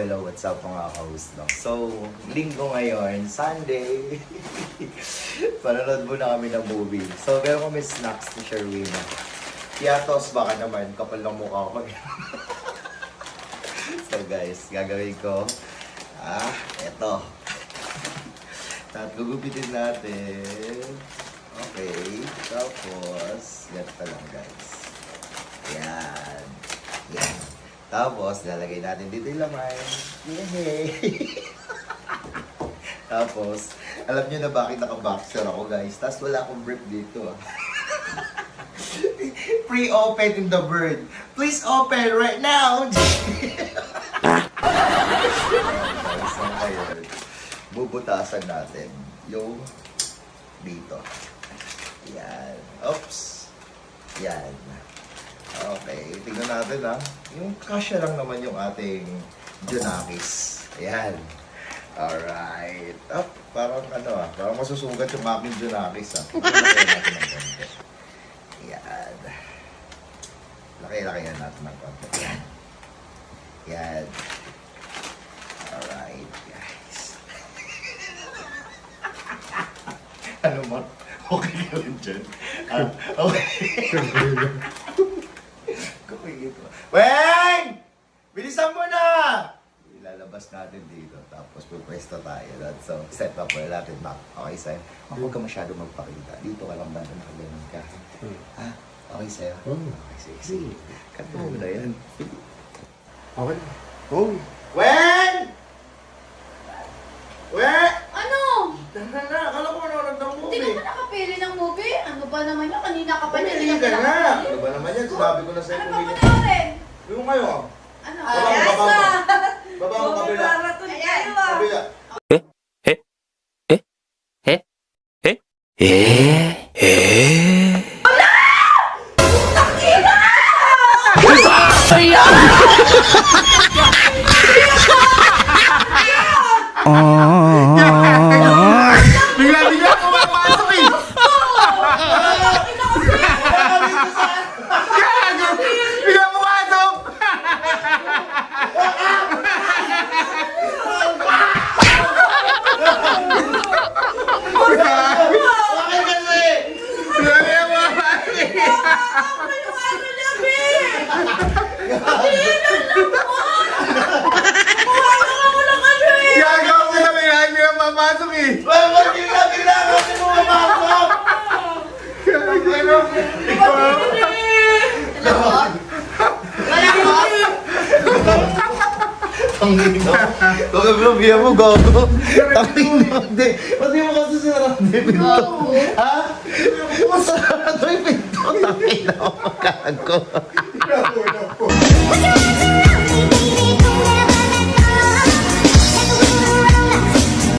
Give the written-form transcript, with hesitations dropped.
hello, what's up mga ka-host, no? So, linggo ngayon, Sunday. Panonood muna kami ng movie. So, meron kami snacks ni Sherwina. Piatos, baka naman, kapal ng mukha ko. So guys, gagawin ko, eto. At gugupitin natin. Okay, tapos, ganito lang guys. Yan. Yan. Tapos, lalagay natin dito yung laman. Yay! Tapos, alam nyo na bakit naka-boxer ako guys. Tapos wala akong brief dito Pre-open in the bird. Please open right now! Ngayon, bubutasan natin yung dito. Yan. Oops. Yan. Okay, tingnan natin yung kasya lang naman yung ating Junakis. Ayan. Alright. Parang parang masusugat yung aking Junakis Laki natin ng konti. Ayan. Laki-laki natin ng konti. Ayan. Ayan. Alright, guys. Ano mo? Okay ka rin dyan? Okay. Weng! Bilisan mo na! Ilalabas natin dito. Tapos pupwesto tayo. So, set up mo natin back. Okay, sa'yo? Huwag ka masyado magpakita. Dito ka lang ba na nakaganon ka? Ha? Okay sa'yo? Okay, sige. Kanta mo na yan. Okay. Oh. Weng! Weng! Ano? Na, akala ko manonood ng Hindi movie. ka pa nakapili ng movie? Ano ba naman yun? Kanina ka pa niya. Pumili ka na! Ano ba naman yan? Sinabi ko na sa'yo Ano ba pumili. panoorin? Yung ngayon. Ano? Baba mo kabila. Ayan. Kabila. Bigla pumapasok eh! Bigla pumasok! Bakit kasi? Bigla pumapasok eh! Gagawa ko na bigla papasok eh! Bakit bigla kasi bumapasok? Tangin mo. Kagabi mo, gago. Tangin mo. Hindi. Pati mo kasi sinarap na yung pinto. Ha? Masarap na yung pinto. Tangin mo, gago.